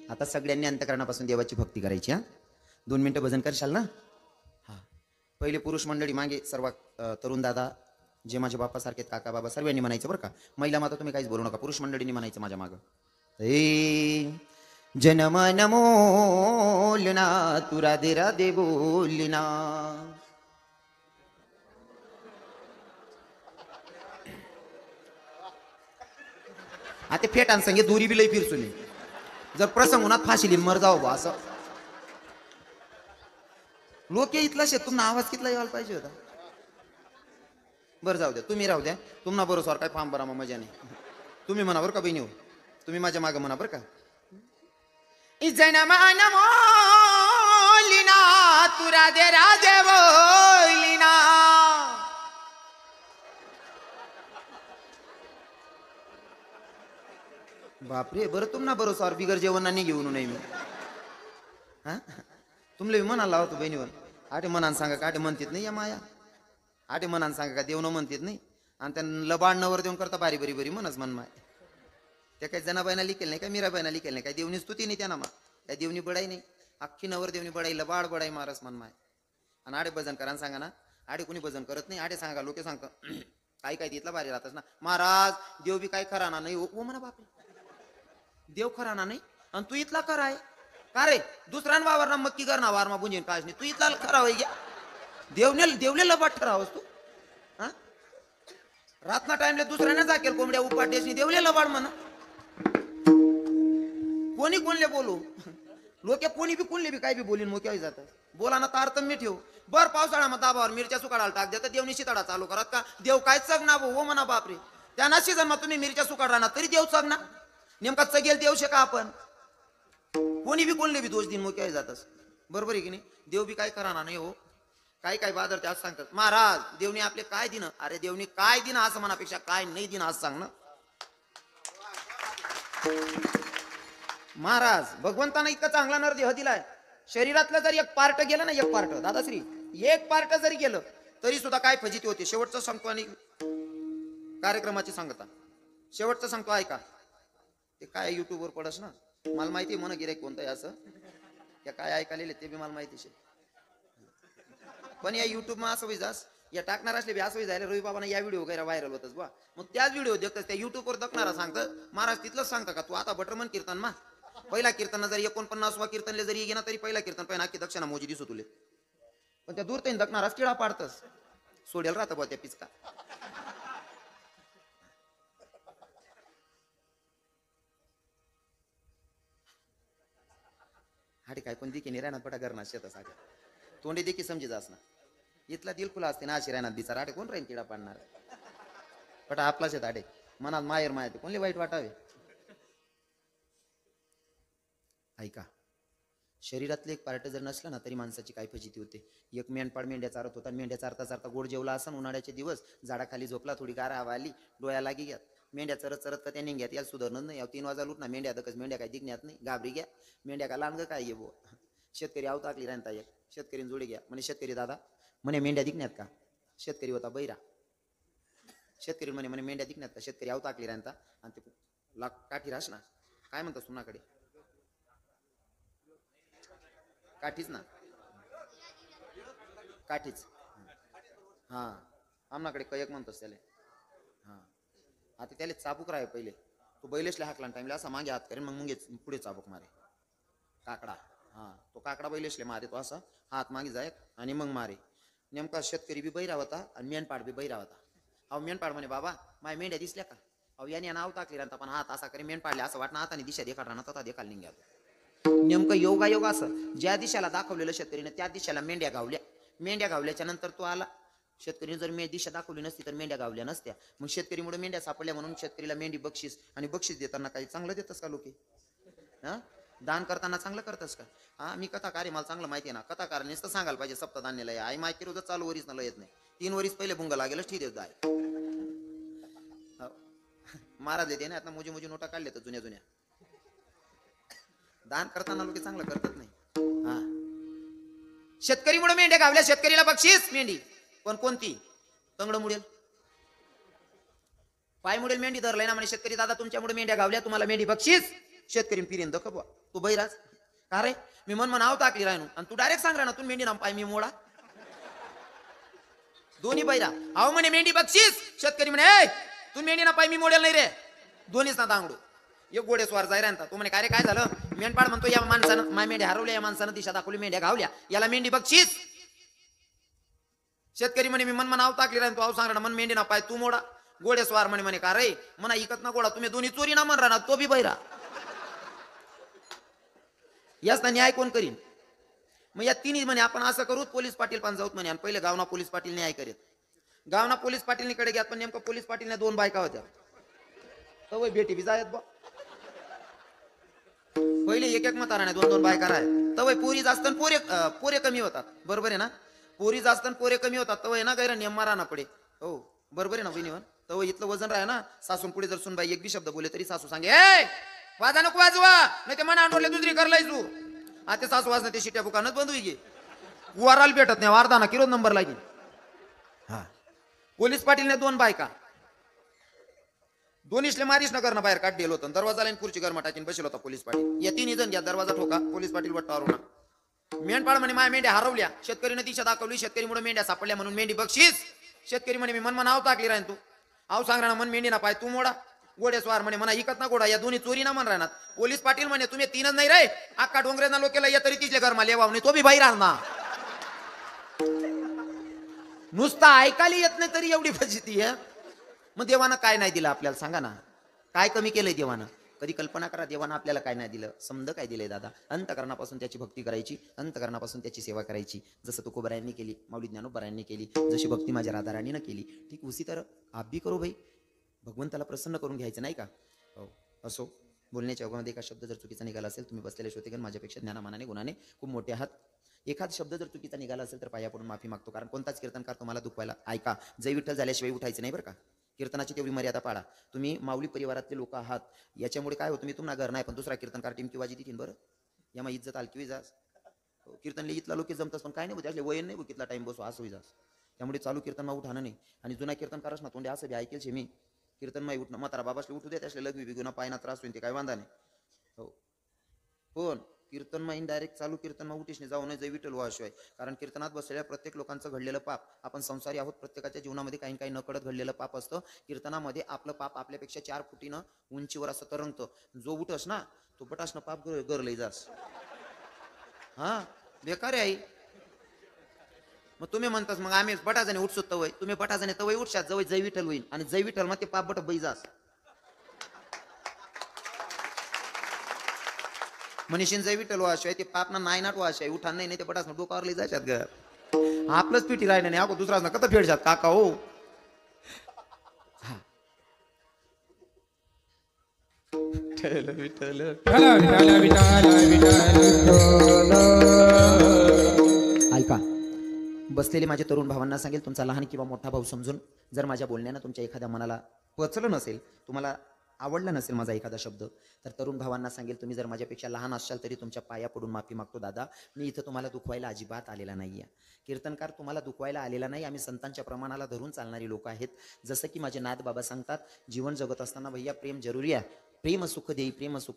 आता सगळ्यांनी अंतकरणापासून देवाची भक्ती करायची. हा 2 मिनिटं भजन करशाल ना. हा पहिले पुरुष मंडळी मागे सर्व तरुण दादा जे माझे बाप्पा सारखे काका बाबा सर्वांनी म्हणायचं बरं का. महिला माता तुम्ही काहीच बोलू नका. पुरुष मंडळींनी म्हणायचं माझ्या मागं. ए जनमन मोलना तू राधे राधे बोलना. आता फेटान संगे दोरी बी लई फिरसुली. जर प्रसंग होणार फाशी लिन मर जाऊ बा असं. लोक इथला शेत तुम्हाला आवाज कितला यायला पाहिजे होता. बरं जाऊ द्या तुम्ही राहू द्या. तुम्हाला बरोबर काय फार्म भरा मग मजा नाही. तुम्ही म्हणा बरं का बहिणी हो. तुम्ही माझ्या मागे म्हणा बरं का. जनमान मोलिना तू राधे राधे बोलिना. बापरे बरं तुम्हाला बरोबर बिगर जेवणाने घेऊन नाही मी. हा तुमले म्हणाला होतो बहिणीवर. आठे मनान सांगा का आठे म्हणतात नाही या माया. आठे मनान सांगा का देव न म्हणतात नाही. आणि त्यांना लबाड नवर देऊन करता बारी बरी बरी म्हणच मन माय. त्या काही जनाबाईना लिखेल नाही काय मीराबाईना लिखेल नाही काय देवनी स्तुती नाही त्यांना मा. काय देवनी बडाई नाही. अख्खी नवर देवनी बडाई लबाड बडाई मारस मन माय. आणि आडे भजन करा सांगा ना. आडे कोणी भजन करत नाही. आडे सांगा लोक सांगतात काही काय तिथला भारी राहतच ना. महाराज देव बी काय खरा ना नाही ओ म्हणा बापे. देव खरा ना नाही आणि तू इथला खरा आहे का रे. दुसऱ्या वावर ना मक्की कर ना वारमा बुंजीन काश नाही. तू इथला खरा होई घ्या. देवले लबाड ठरावस तू. हा रातना टाइमले दुसऱ्याने जाकेल कोंबड्या उपाटेसनी देवले लबाड म्हणा. कोणी कोणले बोलू. लोक कोणी बी कोणले बी काय बी बोलीन मोक्याही जातात. बोला ना तारतम्य ठेव. बर पावसाळ्यामध्ये दाबावर मिरच्या सुकाडायला टाक देतात. देवनी शिताडा चालू करत का. देव काय चग ना हो म्हणा बापरे. त्यांना सीजन मग तुम्ही मिरच्या सुकाड राहणार तरी देव चग ना. नेमका चगेल देव शे का आपण. कोणी बी कोणले बी दोष दिन मोक्याही जातस. बरोबर आहे की नाही. देव बी काय करा ना नाही हो. काय काय बादर ते आज सांगतात महाराज देवनी आपले काय दिन. अरे देवनी काय दिन असं मनापेक्षा काय नाही दिन आज सांग ना. महाराज भगवंताना इतका चांगला नरदेह दिलाय. शरीरातलं जर एक पार्ट गेलं ना. एक पार्ट दादाश्री एक पार्ट जरी गेलं तरी सुद्धा काय फजिती होते. शेवटचं सांगतो आणि कार्यक्रमाची सांगता. शेवटचं सांगतो ऐका. ते काय युट्यूब वर पडस ना. मला माहिती आहे म्हणा गिराईक कोणतं आहे असं. त्या काय ऐकायले ते बी मला माहिती शे. पण या युट्यूब मा असं होईजास या टाकणार असले बी असं होई जायला रवी बाबांना या व्हिडिओ वगैरे व्हायरल होतच बा. मग त्याच व्हिडिओ देखतात त्या युट्यूबवर दखणारा सांगतं महाराज तिथलंच सांगता का तू आता बटरमन कीर्तन मा. पहिला कीर्तन जर 49 कीर्तनले जरी गेला तरी पहिला कीर्तन पहिला अख्खी दक्षिणा मोजी दिसू तुले. पण त्या दूर त्यांनी दखणाराच किडा पाडतस. सोडेल राहतं बा त्या पिचका. हाडे काय पण दिकी राहणार पटा करणार शेता सागर. तोंडे देखील समजे जास ना. इथला दिल खुला असते ना अशी राहणार बिचार. आडे कोण राहीन किडा पाडणार. पटा आपलाच येत आडे मनात मायर माया ते कोणले वाईट वाटावे. ऐका शरीरातले एक पार्ट जर नसलं ना तरी माणसाची काय फजिती होते. एक मेंढपाळ मेंढ्या चारत होता. मेंढ्या चारता चारता गोड जेवला असन. उन्हाळ्याचे दिवस झाडाखाली झोपला. थोडी गारा हवा आली. डोळ्या लागी घ्या. मेंढ्या चरत चरत का त्या निघ्यात याला सुधारणच नाही. 3 वाजा लुट ना मेंढ्या दकच मेंढ्या काय दिगण्यात नाही. घाबरी घ्या मेंढ्या का लांडग काय ये बो. शेतकरी आव टाकली राहता एक शेतकरीने जोडी घ्या म्हणे शेतकरी दादा म्हणे मेंढ्या दिगण्यात का. शेतकरी होता बैरा. शेतकरी म्हणे म्हणे मेंढ्या दिगण्यात का. शेतकरी आव टाकली राहता आणि ते काठी रास ना. काय म्हणतो सुनाकडे काठीच ना. काठीच हा आमनाकडे कयक म्हणतोस त्याला. हा आता त्याला चाबूक राहे पहिले. तो बैलेसला हाकला टाइमला असा मागे हात करेन मग पुढे चाबूक मारे. काकडा हा तो काकडा बैलेसले मारे. तो असा हात मागे जाय आणि मग मारे. नेमका शेतकरी बी बैरा होता आणि मेंढपाळ बी बैरा होता. अहो मेंढपाळ म्हणे बाबा माय मेंढ्या दिसल्या का. अहो याने नाव टाकली राहता पण हात असा करे मेंढपाळले असं वाटणं हाताने दिशा देखाड राहणार तथा देखाल निघ्या. नेमकं योगायोग असं ज्या दिशेला दाखवलेलं शेतकरीने त्या दिशेला मेंढ्या गावल्या. मेंढ्या गावल्याच्या नंतर तो आला. शेतकरीने जर दिशा दाखवली नसती तर मेंढ्या गावल्या नसत्या. मग शेतकरीमुळे मेंढ्या सापडल्या म्हणून शेतकरीला मेंढी बक्षीस. आणि बक्षीस देताना काही चांगलं देतस का लोके. हा दान करताना चांगलं करतस का. हा मी कथाकार आहे मला चांगलं माहिती आहे ना. कथाकार नुसतं सांगायला पाहिजे सप्तधान्याला आई माहिती रोज चालू वरीच न येत नाही. 3 वरीस पहिले भुंगा लागेलच ठीक आहे. महाराज देते ना आता मोजी मोजी नोटा काढले तर जुन्या जुन्या. दान करताना लोक चांगलं करतात नाही. हा शेतकरीमुळे मेंढ्या गावल्या. शेतकरीला बक्षीस मेंढी. पण कोणती तंगड मुडेल पाय मुडेल मेंढी धरलाय ना म्हणे शेतकरी दादा तुमच्यामुळे मेंढ्या गावल्या तुम्हाला मेंढी बक्षीस. शेतकरी फिरेन दखबा तू बैराज का रे मी मन आव टाकली राहणू आणि तू डायरेक्ट सांग ना तू मेंढी ना पाय मी मोडा दोन्ही बैरा अहो म्हणे मेंढी बक्षीस शेतकरी म्हणे ए तू मेंढी ना पाय मी मोडेल नाही रे दोन्हीच ना तांगडू एक गोडे स्वार जायरा तू म्हणे काय रे काय झालं मेंढपाळ म्हणतो या माणसानं माय मेंढ्या हरवल्या या माणसानं दिशा दाखवली मेंढ्या गावल्या याला मेंढी बक्षीस शेतकरी म्हणे मी मन आव टाकली राहीन तू आव सांग ना मन मेंढी ना पाय तू मोडा गोडे स्वार म्हणे का रे म्हणा इकत ना गोडा तुम्ही दोन्ही चोरी ना म्हण राहणार तो बी बैरा याचा न्याय कोण करीन मग या तिन्ही म्हणे आपण असं करू पोलीस पाटील पण जाऊत म्हणे आणि पहिले गावना पोलीस पाटील न्याय करीत गावना पोलीस पाटीलकडे घ्यात पण नेमकं पोलीस पाटील दोन बायका होत्या तर भेटी बी जायत बा पहिले एक मताराने दोन दोन बायका आहे तवय पोरी जास्त पोरे कमी होतात बरोबर आहे ना पोरी जास्त पोरे कमी होतात तवय ना गैर नियम मारा ना पडे हो बरोबर आहे ना बहिणीवर तवय इथलं वजन राह ना सासून पुढे जर सुनबाई एक बी शब्द बोले तरी सासू सांगे ए वाजा नको वाजवा नाही ते मना आणले दुसरी करलाय तू आता सासू वाजणं ते शिट्या बुकानच बंद होई गे वाराला भेटत नाही वारदाना किरो नंबर लागेल हा पोलीस पाटीलने दोन बायका दोन्हीसले मारीस नगर ना बाहेर काढ दिलं होतं दरवाजा लाईन खुर्ची गरमा टाकीन बसेल होता पोलीस पाटील या तिन्ही जण घ्या दरवाजा ठोका पोलीस पाटील वट्टावरून मेंढपाळ म्हणे माय मेंढ्या हरवल्या शेतकरीने दिशा दाखवली शेतकरीमुळे मेंढ्या सापडल्या म्हणून मेंढी बक्षीस शेतकरी म्हणे मी मन आव टाकली राहीन तू आव सांग ना मन मेंढी ना पाय तू मोडा गोडे स्वार म्हणे म्हणा इकत ना गोडा या दोन्ही चोरी ना म्हण राहणार पोलीस पाटील म्हणे तुम्ही तीनच नाही रे अख्खा डोंगरेना लोकेला या तरी तिथले घर मला येवा तो बी बाहेर आणणार नुसता ऐकायला येत नाही तरी एवढी फजिती आहे मग देवानं काय नाही दिलं आपल्याला सांगा ना काय कमी केलंय देवानं कधी कल्पना करा देवानं आपल्याला काय नाही दिलं समज काय दिलंय दादा अंतकरणापासून त्याची भक्ती करायची अंतकरणापासून त्याची सेवा करायची जसं तुकोबरायांनी केली माऊली ज्ञानोबरायांनी केली जशी भक्ती माझ्या राधाराणीनं केली ठीक उसी तर आप भी करो भाई भगवंताला प्रसन्न करून घ्यायचं नाही का हो असो बोलण्याच्या अगोदर एका शब्द जर चुकीचा निघाला असेल तुम्ही बसलेले श्रोतेगण माझ्यापेक्षा ज्ञानामानाने गुणाने खूप मोठे आहात एखाद शब्द जर चुकीचा निघाला असेल तर पाया पडून माफी मागतो कारण कोणताच कीर्तनकार तुम्हाला दुखवायला ऐका जय विठ्ठल झाल्याशिवाय उठायचं नाही बरं का कीर्तनाची तेवढी मर्यादा पाळा तुम्ही माऊली परिवारातले लोक आहात याच्यामुळे काय होतं मी तुम्हाला घर नाही पण दुसरा कीर्तनकार टीम किंवा देतील बरं या मग इज्जत आलकी जास कीर्तनले इथला लोक जमतात पण काय नाही त्यातले वयन नाही कितला टाइम बसो असं होई जास त्यामुळे चालू कीर्तन मग उठाणं नाही आणि जुना कीर्तनकारच ना तोंडे असं बी ऐकेल शे मी कीर्तन माई उठणं म्हातारा बाबासले उठू दे त्यासले लग्न बिगुना पायना त्रास होईल ते काय वांधा नाही हो पण कीर्तन माईन डायरेक्ट चालू कीर्तन मग उठीशने जाऊ नये जय विठ्ठल व्हाशिवाय कारण कीर्तनात बसलेल्या प्रत्येक लोकांचं घडलेलं पाप आपण संसारी आहोत प्रत्येकाच्या जीवनामध्ये काही काही नकळत घडलेलं पाप असतं कीर्तनामध्ये आपलं पाप आपल्यापेक्षा 4 फुटीनं उंचीवर असं तरंगतं जो उठस ना तो बटासनं पाप गरलई जास हा बेकार आहे मग तुम्ही म्हणतास मग आम्ही बटाजाने उठसो तवय तुम्ही बटाजाने तवय उठशात जवळ जय विठ्ठल होईल आणि जय विठ्ठल मग ते पाप बट बैजास मनीषीन जय विठ्ठल व्हाशिवाय ते पाप ना नाही नाट व्हाशिवाय उठा नाही ते बटास डोकावर लई जायच्यात घर आपलंच पिठी राहिलं नाही अगो दुसरा ना कत फेडशात काका हो ऐका बसलेले माझे तरुण भावांना सांगेल तुमचा लहान किंवा मोठा भाऊ समजून जर माझ्या बोलण्यानं तुमच्या एखाद्या मनाला पचलं नसेल तुम्हाला आवडला नसेल माझा एखादा शब्द तर तरुण भावांना सांगेल तुम्ही जर माझ्यापेक्षा लहान असाल तरी तुमच्या पाया पडून माफी मागतो दादा मी इथं तुम्हाला दुखवायला अजिबात आलेला नाही आहे कीर्तनकार तुम्हाला दुखवायला आलेला नाही आम्ही संतांच्या प्रमाणाला धरून चालणारी लोक आहेत जसं की माझे नाथ बाबा सांगतात जीवन जगत असताना भैया प्रेम जरुरी आहे प्रेम सुख देई प्रेम सुख